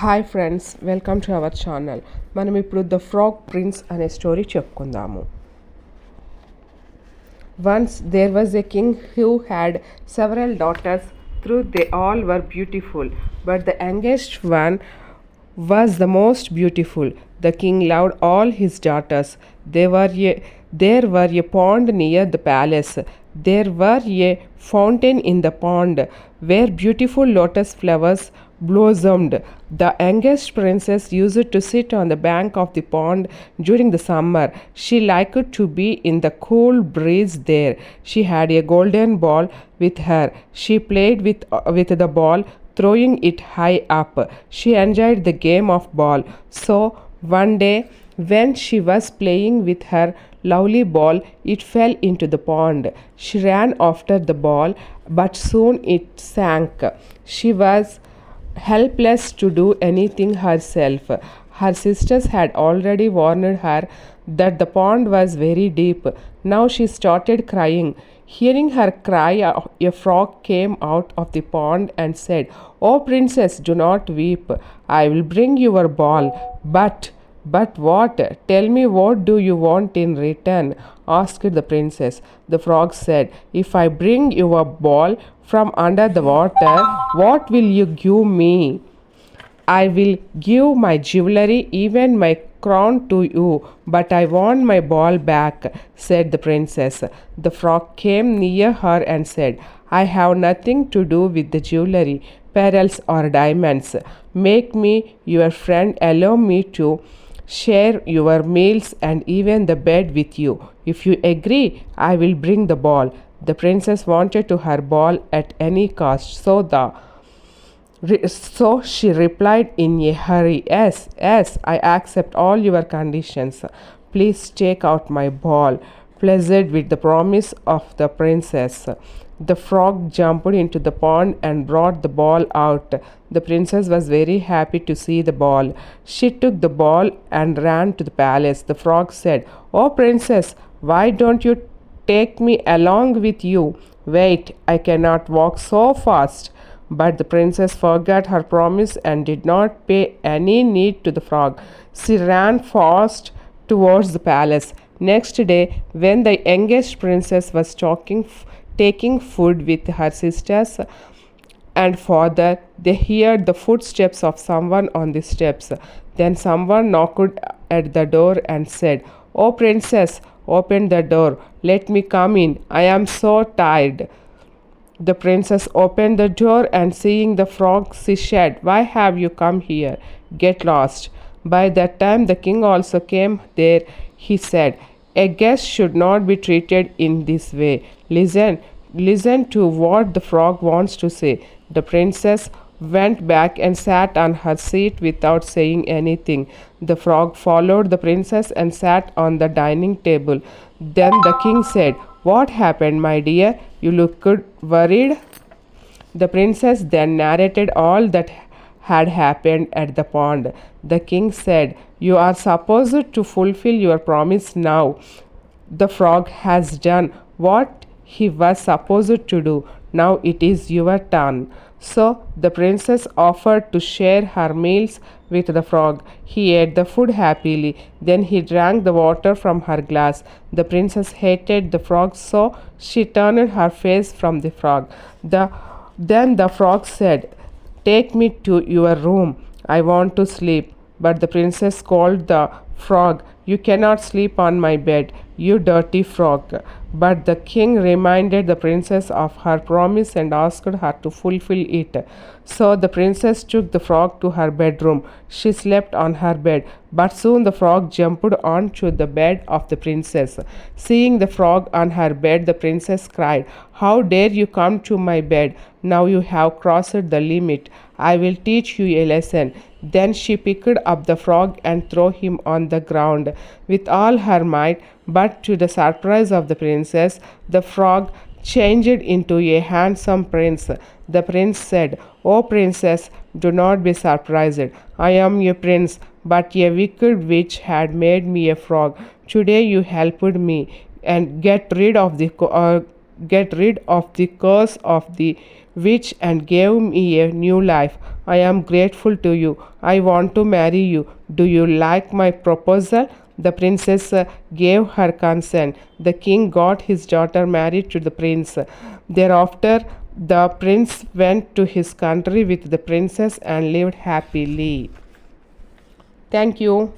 Hi friends, welcome to our channel. మనం ఇప్పుడు the frog prince అనే స్టోరీ చెప్పుకుందాము. Once there was a king who had several daughters. They all were beautiful, but the youngest one was the most beautiful. The king loved all his daughters. There were a pond near the palace. There were a fountain in the pond where beautiful lotus flowers blossomed. The youngest princess used to sit on the bank of the pond during the summer. She liked to be in the cool breeze there. She had a golden ball with her. She played with the ball, throwing it high up. She enjoyed the game of ball. So one day, when she was playing with her lovely ball, it fell into the pond. She ran after the ball, but soon it sank. She was helpless to do anything herself. Her sisters had already warned her that the pond was very deep. Now she started crying. Hearing her cry, a frog came out of the pond and said, "Oh princess, do not weep. I will bring your ball." But what? Tell me, what do you want in return?" asked the princess. The frog said, "If I bring your ball from under the water, what will you give me?" "I will give my jewelry, even my crown to you, but I want my ball back," said the princess. The frog came near her and said, "I have nothing to do with the jewelry, pearls or diamonds. Make me your friend. Allow me to share your meals and even the bed with you. If you agree, I will bring the ball." The princess wanted to her ball at any cost, so she replied in a hurry, Yes, I accept all your conditions. Please take out my ball." Pleased with the promise of the princess, the frog jumped into the pond and brought the ball out. The princess was very happy to see the ball. She took the ball and ran to the palace. The frog said, "Oh princess, why don't you take me along with you?" "Wait, I cannot walk so fast." But the princess forgot her promise and did not pay any heed to the frog. She ran fast towards the palace. Next day, when the youngest princess was taking food with her sisters and father, they heard the footsteps of someone on the steps. Then someone knocked at the door and said, "Oh princess, open the door. Let me come in. I am so tired." The princess opened the door and seeing the frog, she said, "Why have you come here? Get lost." By that time the king also came there. He said, "A guest should not be treated in this way. Listen to what the frog wants to say." The princess went back and sat on her seat without saying anything. The frog followed the princess and sat on the dining table. Then the king said, "What happened, my dear? You looked worried." The princess then narrated all that had happened at the pond. The king said, "You are supposed to fulfill your promise now. The frog has done what he was supposed to do. Now it is your turn." So the princess offered to share her meals with the frog. He ate the food happily. Then he drank the water from her glass. The princess hated the frog, so she turned her face from the frog. Then the frog said, "Take me to your room. I want to sleep." But the princess scolded the frog, "You cannot sleep on my bed, you dirty frog." But the king reminded the princess of her promise and asked her to fulfill it. So the princess took the frog to her bedroom. She slept on her bed, but soon the frog jumped onto the bed of the princess. Seeing the frog on her bed, the princess cried, "How dare you come to my bed? Now you have crossed the limit. I will teach you a lesson." Then she picked up the frog and threw him on the ground with all her might. But to the surprise of the princess, the frog changed into a handsome prince. The prince said, "Oh princess, do not be surprised. I am a prince, but a wicked witch had made me a frog. Today you helped me and get rid of the curse of the witch and gave me a new life. I am grateful to you. I want to marry you. Do you like my proposal? The princess gave her consent. The king got his daughter married to the prince. Thereafter, the prince went to his country with the princess and lived happily. Thank you.